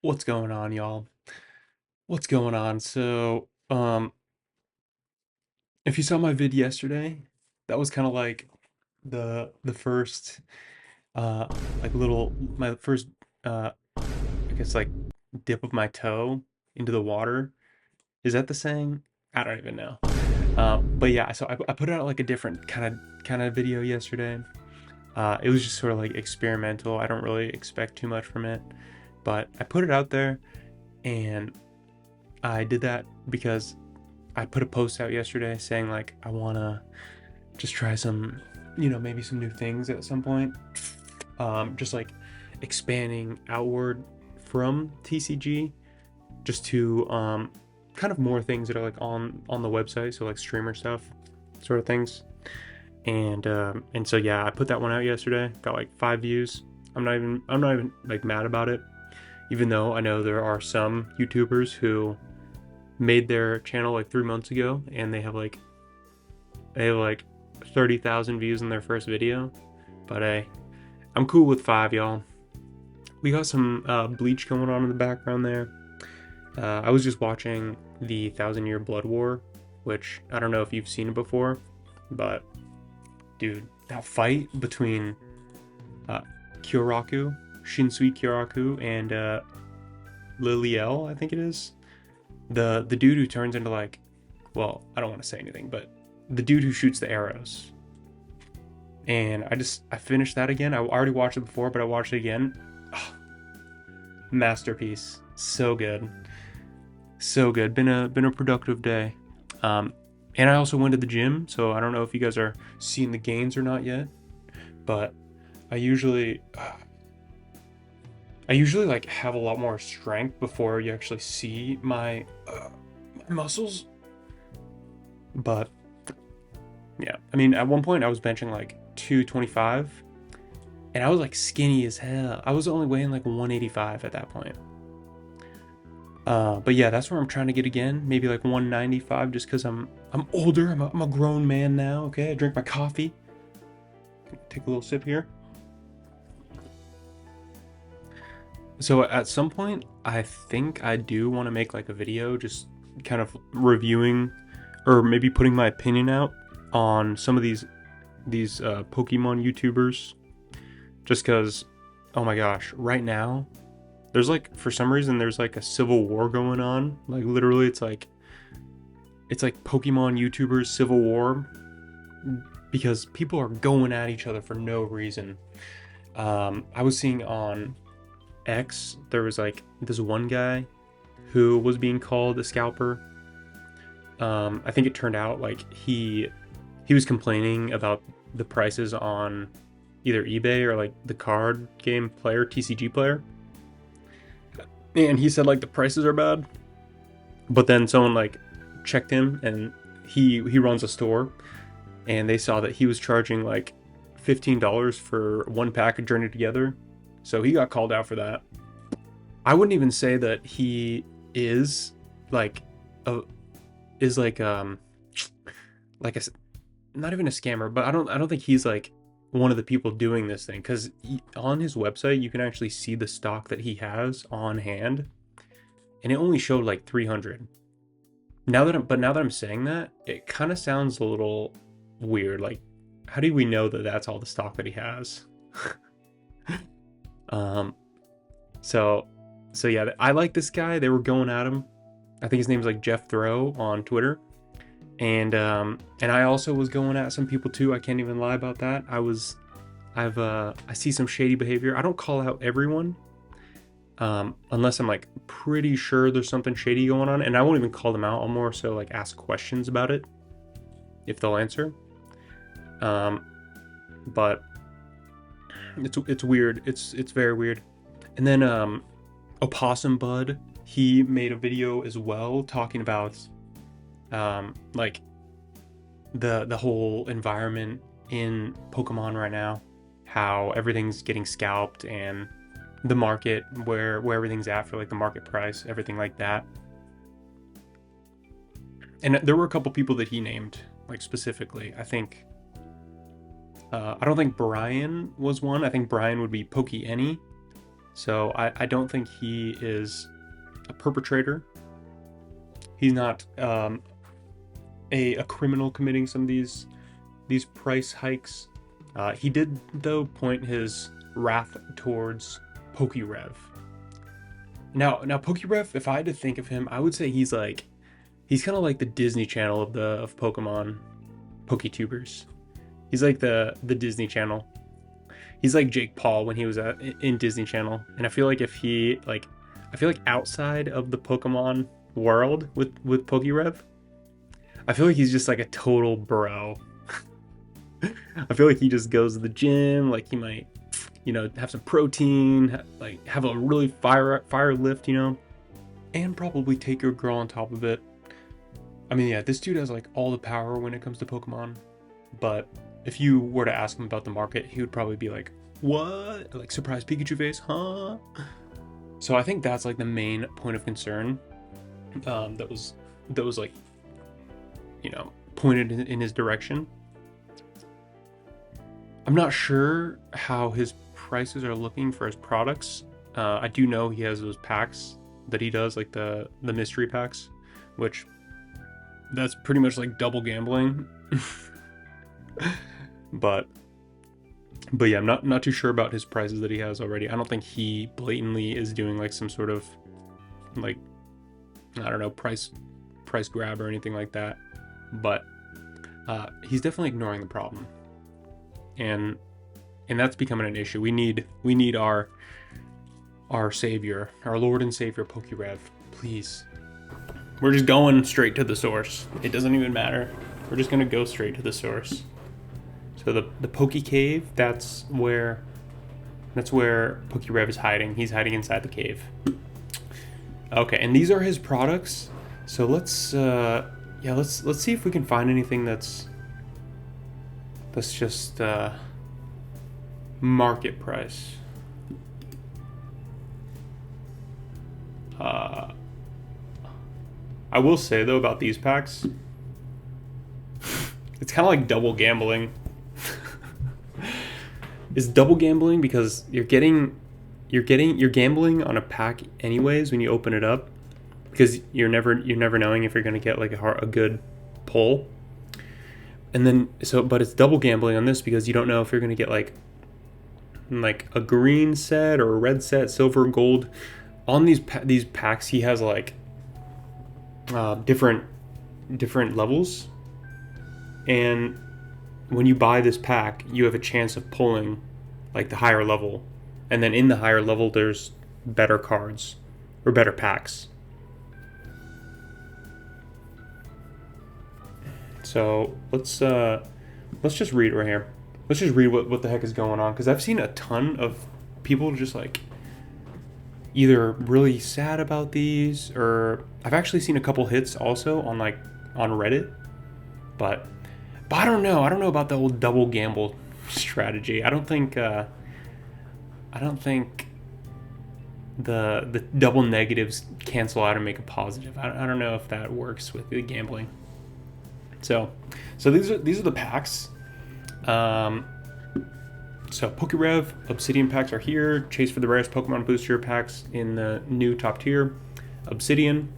What's going on, y'all? What's going on? If you saw my vid yesterday, that was kind of like the first uh like little my first I guess like dip of my toe into the water. Is that the saying? I don't even know. But yeah, so I put out like a different kind of video yesterday. It was just sort of like experimental. I don't really expect too much from it, but I put it out there, and I did that because I put a post out yesterday saying like I wanna just try some, maybe some new things at some point. Just like expanding outward from TCG, just to kind of more things that are like on the website, so like streamer stuff, sort of things. And so yeah, I put that one out yesterday. Got like 5 views. I'm not even like mad about it, even though I know there are some YouTubers who made their channel like 3 months ago, and they have like 30,000 views in their first video. But hey, I'm cool with 5, y'all. We got some Bleach going on in the background there. I was just watching the Thousand Year Blood War, which I don't know if you've seen it before, but dude, that fight between Kyoraku, Shinsui Kyoraku, and Liliel, I think it is. The dude who turns into like, well, I don't want to say anything, but the dude who shoots the arrows. And I finished that again. I already watched it before, but I watched it again. Oh, masterpiece. So good. So good. Been a productive day. And I also went to the gym, so I don't know if you guys are seeing the gains or not yet, but I usually like have a lot more strength before you actually see my muscles. But yeah, I mean, at one point I was benching like 225, and I was like skinny as hell. I was only weighing like 185 at that point. But yeah, that's where I'm trying to get again. Maybe like 195, just because I'm older. I'm a grown man now. Okay, I drink my coffee. Take a little sip here. So at some point, I think I do want to make like a video, just kind of reviewing, or maybe putting my opinion out on some of these Pokemon YouTubers, just because, oh my gosh, right now there's like, for some reason there's like a civil war going on. Like literally, it's like Pokemon YouTubers civil war, because people are going at each other for no reason. I was seeing on X, there was like this one guy who was being called a scalper. I think it turned out like he was complaining about the prices on either eBay or like the card game player, TCG player. And he said like the prices are bad. But then someone like checked him, and he runs a store, and they saw that he was charging like $15 for one pack of Journey Together. So he got called out for that. I wouldn't even say that he is like a like a, not even a scammer, but I don't think he's like one of the people doing this thing, because on his website you can actually see the stock that he has on hand, and it only showed like 300. Now that I'm saying that, it kind of sounds a little weird. Like, how do we know that that's all the stock that he has? um so yeah, I like this guy. They were going at him. I think his name's like Jeff Throw on Twitter. And I also was going at some people too. I can't even lie about that. I see some shady behavior. I don't call out everyone, unless I'm like pretty sure there's something shady going on, and I won't even call them out. I'll more so like ask questions about it if they'll answer. But it's weird. It's very weird. And then Opossum Bud, he made a video as well talking about like the whole environment in Pokemon right now, how everything's getting scalped, and the market, where everything's at for like the market price, everything like that. And there were a couple people that he named like specifically. I think I don't think Brian was one. I think Brian would be Pokey Any. So I don't think he is a perpetrator. He's not a criminal committing some of these price hikes. He did though point his wrath towards Pokerev. Now Pokerev, if I had to think of him, I would say he's kind of like the Disney Channel of Pokemon Poketubers. He's like the Disney Channel. He's like Jake Paul when he was in Disney Channel, and I feel like if he like, I feel like outside of the Pokemon world with Pokerev, I feel like he's just like a total bro. I feel like he just goes to the gym, like he might, have some protein, like have a really fire lift, and probably take your girl on top of it. I mean, yeah, this dude has like all the power when it comes to Pokemon, but if you were to ask him about the market, he would probably be like, "What? Like surprise Pikachu face, huh?" So I think that's like the main point of concern that was like pointed in his direction. I'm not sure how his prices are looking for his products. I do know he has those packs that he does, like the mystery packs, which that's pretty much like double gambling. but yeah, I'm not too sure about his prices that he has already. I don't think he blatantly is doing like some sort of like, I don't know, price grab or anything like that. But he's definitely ignoring the problem, and that's becoming an issue. We need our savior, our Lord and Savior Pokerev, please. We're just going straight to the source. It doesn't even matter. We're just gonna go straight to the source. So the Poke Cave, that's where Pokerev is hiding. He's hiding inside the cave. Okay, and these are his products. So let's see if we can find anything that's just market price. I will say though about these packs, it's kind of like double gambling. It's double gambling because you're gambling on a pack anyways when you open it up, because you're never knowing if you're gonna get like a good pull, and then but it's double gambling on this because you don't know if you're gonna get like a green set or a red set, silver, gold. On these packs, he has like different levels, and when you buy this pack, you have a chance of pulling like the higher level, and then in the higher level, there's better cards or better packs. So let's just read right here. Let's just read what the heck is going on, because I've seen a ton of people just like either really sad about these, or I've actually seen a couple hits also on Reddit, but I don't know about the old double gamble strategy. I don't think the double negatives cancel out and make a positive. I don't know if that works with the gambling. So these are the packs. So Pokerev Obsidian packs are here. Chase for the rarest Pokemon booster packs in the new top tier, Obsidian.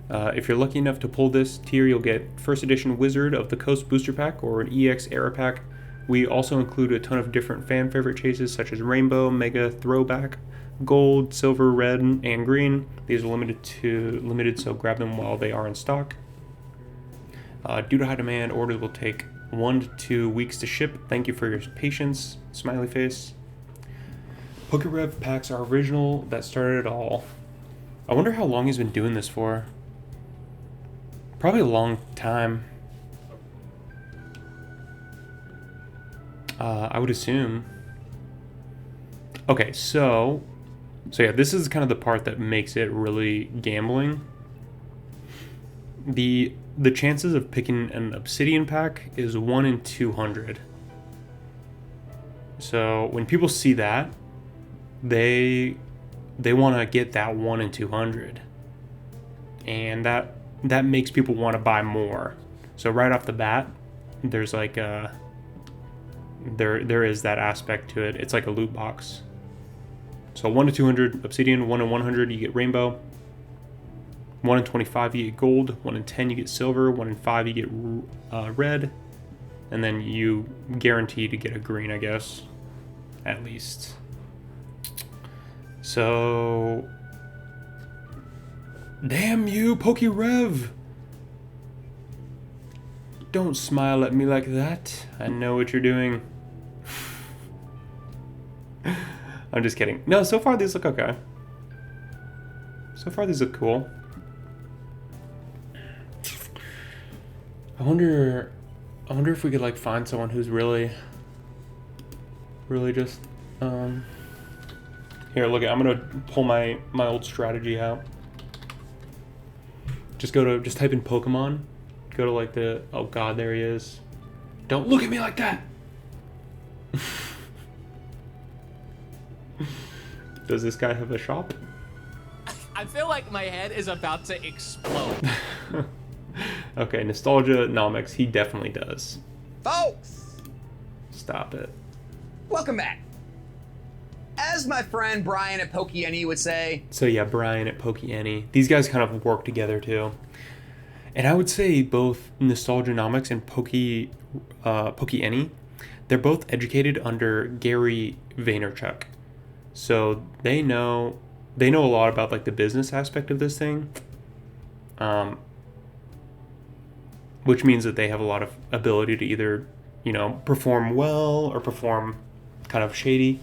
If you're lucky enough to pull this tier, you'll get first edition Wizard of the Coast booster pack or an EX era pack. We also include a ton of different fan favorite chases such as Rainbow, Mega, Throwback, Gold, Silver, Red, and Green. These are limited, so grab them while they are in stock. Due to high demand, orders will take 1 to 2 weeks to ship. Thank you for your patience. Smiley face. Pokerev packs are original. That started it all. I wonder how long he's been doing this for. Probably a long time. I would assume. Okay, so yeah, this is kind of the part that makes it really gambling. The chances of picking an Obsidian pack is 1 in 200. So when people see that, they want to get that 1 in 200, and that makes people want to buy more. So right off the bat, there's like there is that aspect to it. It's like a loot box. So 1 to 200 obsidian, 1 in 100 you get rainbow, 1 in 25 you get gold, 1 in 10 you get silver, 1 in 5 you get red, and then you guarantee to get a green, I guess, at least. So, damn you, PokeRev! Don't smile at me like that. I know what you're doing. I'm just kidding. No, so far these look okay. So far these look cool. I wonder if we could like find someone who's really just here, look, I'm gonna pull my old strategy out. Just type in Pokemon. Go to like the, oh god, there he is. Don't look at me like that. Does this guy have a shop? I feel like my head is about to explode. Okay, Nostalgia-nomics, he definitely does. Folks, Stop it. welcome back. As my friend Brian at Pokémon would say. So yeah, Brian at Pokémon. These guys kind of work together too. And I would say both Nostalgia-nomics and Pokémon, they're both educated under Gary Vaynerchuk. So they know a lot about like the business aspect of this thing. Which means that they have a lot of ability to either, perform well or perform kind of shady.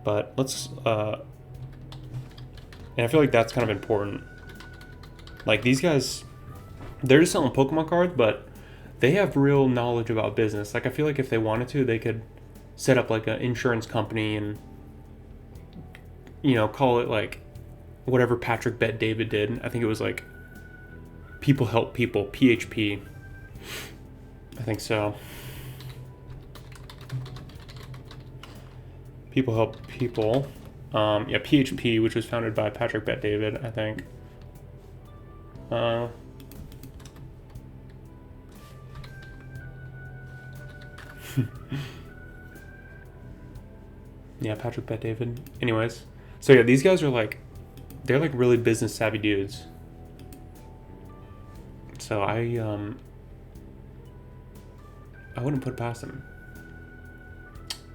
But let's, and I feel like that's kind of important. Like these guys, they're just selling Pokemon cards, but they have real knowledge about business. Like I feel like if they wanted to, they could set up like an insurance company and, call it like whatever Patrick Bet David did. I think it was like People Help People, PHP. I think so. People Help People. Yeah, PHP, which was founded by Patrick Bet David, I think. Yeah, Patrick Bet David. Anyways. So yeah, these guys are they're like really business savvy dudes. So I wouldn't put it past them.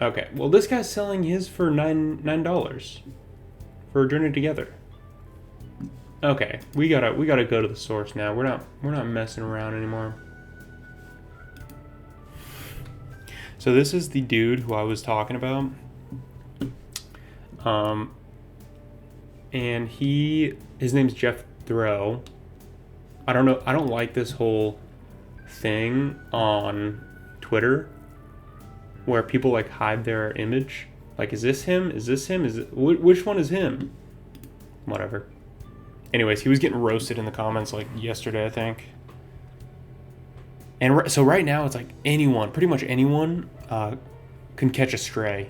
Okay, well this guy's selling his for $9 for a Journey Together. Okay, we gotta go to the source now. We're not messing around anymore. So this is the dude who I was talking about. And his name's Jeff Throw. I don't know. I don't like this whole thing on Twitter where people like hide their image. Like, is this him? Is this him? Which one is him? Whatever. Anyways, he was getting roasted in the comments like yesterday, I think. And so right now it's like pretty much anyone can catch a stray,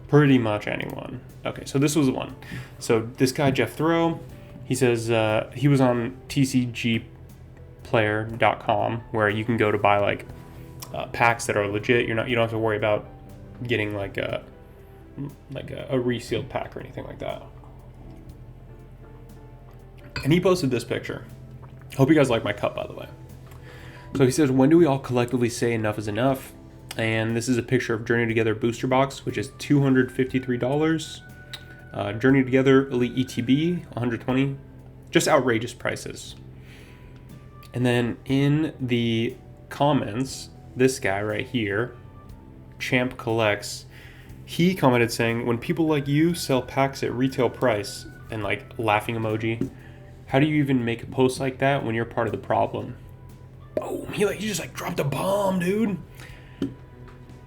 Pretty much anyone. Okay, so this was the one. So this guy, Jeff Throw, he says he was on tcgplayer.com where you can go to buy like packs that are legit. You don't have to worry about getting like a resealed pack or anything like that. And he posted this picture. Hope you guys like my cup, by the way. So he says, when do we all collectively say enough is enough? And this is a picture of Journey Together booster box, which is $253. Journey Together Elite ETB, $120. Just outrageous prices. And then in the comments, this guy right here, Champ Collects, he commented saying, when people like you sell packs at retail price, and like laughing emoji, how do you even make a post like that when you're part of the problem? Boom, he just like dropped a bomb, dude.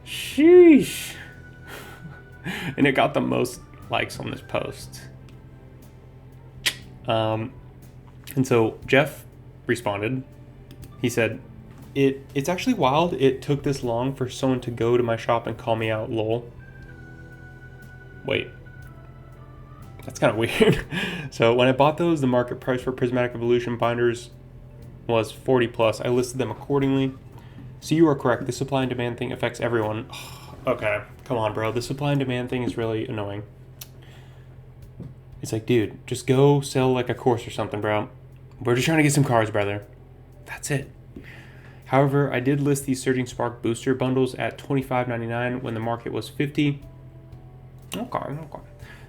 Sheesh. And it got the most likes on this post. And so Jeff responded. He said, it's actually wild it took this long for someone to go to my shop and call me out, lol. Wait. That's kind of weird. So when I bought those, the market price for Prismatic Evolution binders was 40 plus. I listed them accordingly. So you are correct. The supply and demand thing affects everyone. Okay, come on, bro. The supply and demand thing is really annoying. It's like, dude, just go sell like a course or something, bro. We're just trying to get some cards, brother. That's it. However, I did list these Surging Spark booster bundles at $25.99 when the market was $50. Okay.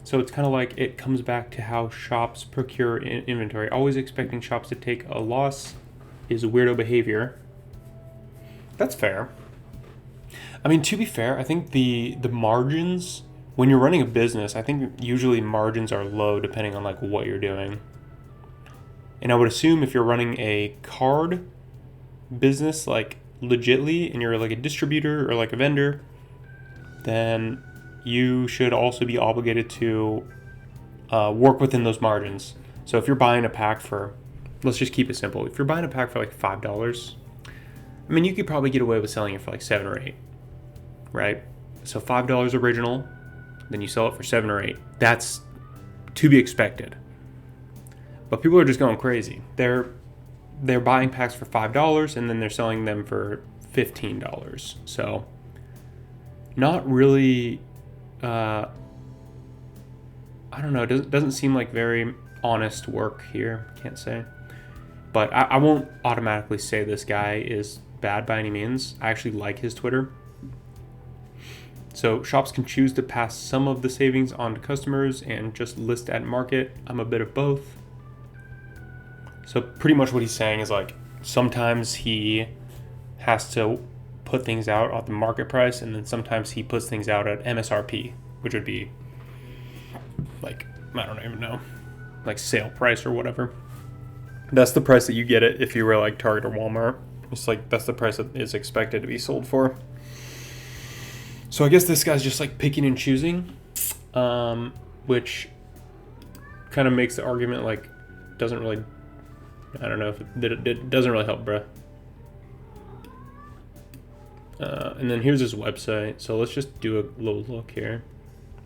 So it's kind of like it comes back to how shops procure inventory. Always expecting shops to take a loss is weirdo behavior. That's fair. I mean, to be fair, I think the margins, when you're running a business, I think usually margins are low depending on like what you're doing. And I would assume if you're running a card business like legitly and you're like a distributor or like a vendor, then you should also be obligated to work within those margins. So if you're buying a pack for, let's just keep it simple. If you're buying a pack for like $5, I mean, you could probably get away with selling it for like 7 or 8, right? So $5 original, then you sell it for 7 or 8. That's to be expected. But people are just going crazy. They're buying packs for $5 and then they're selling them for $15. So not really, I don't know, it doesn't seem like very honest work here, can't say. But I won't automatically say this guy is bad by any means. I actually like his Twitter. So shops can choose to pass some of the savings on to customers and just list at market. I'm a bit of both. So pretty much what he's saying is like sometimes he has to put things out at the market price, and then sometimes he puts things out at MSRP, which would be like, I don't even know, like sale price or whatever. That's the price that you get it if you were like Target or Walmart. It's like that's the price that is expected to be sold for. So I guess this guy's just like picking and choosing, which kind of makes the argument like doesn't really, I don't know if it doesn't really help, bruh. And then here's his website. So let's just do a little look here.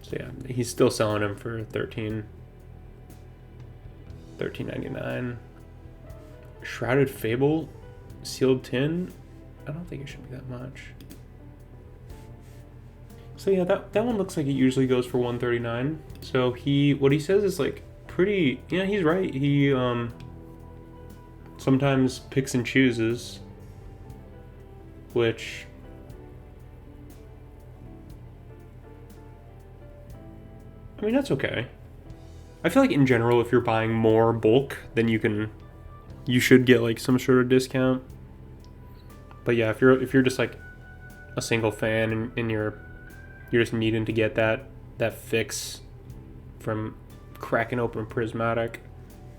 So yeah, he's still selling them for $13.99. Shrouded Fable, sealed tin. I don't think it should be that much. So yeah, that one looks like it usually goes for $139. So what he says is like pretty. Yeah, he's right. He sometimes picks and chooses, which I mean that's okay. I feel like in general, if you're buying more bulk, then you should get like some sort of discount. But yeah, if you're just like a single fan and you're just needing to get that fix from cracking open Prismatic,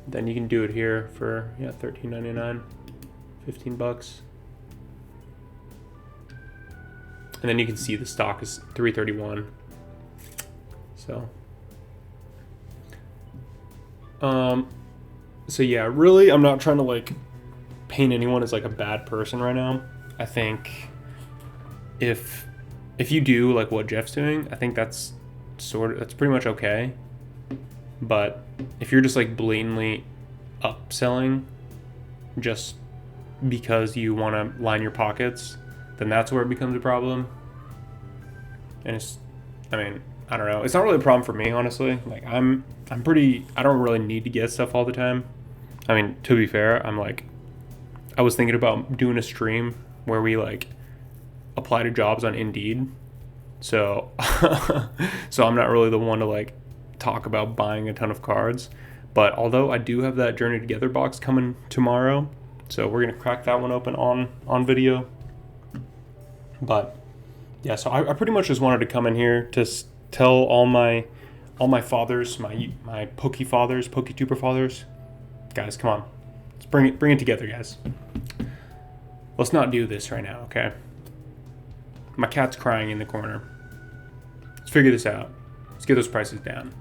then you can do it here for $13.99, $15. And then you can see the stock is $331. So yeah, really, I'm not trying to like paint anyone as like a bad person right now. I think if you do like what Jeff's doing, I think that's pretty much okay. But if you're just like blatantly upselling just because you want to line your pockets, then that's where it becomes a problem. And I don't know. It's not really a problem for me, honestly. Like I don't really need to get stuff all the time. I mean, to be fair, I was thinking about doing a stream where we like apply to jobs on Indeed. So so I'm not really the one to like talk about buying a ton of cards. But although I do have that Journey Together box coming tomorrow, so we're gonna crack that one open on video. But yeah, so I pretty much just wanted to come in here to tell all my fathers, my Poketuber fathers, guys, come on, let's bring it together, guys. Let's not do this right now, okay? My cat's crying in the corner. Let's figure this out. Let's get those prices down.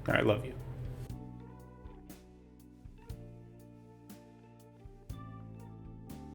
All right, love you.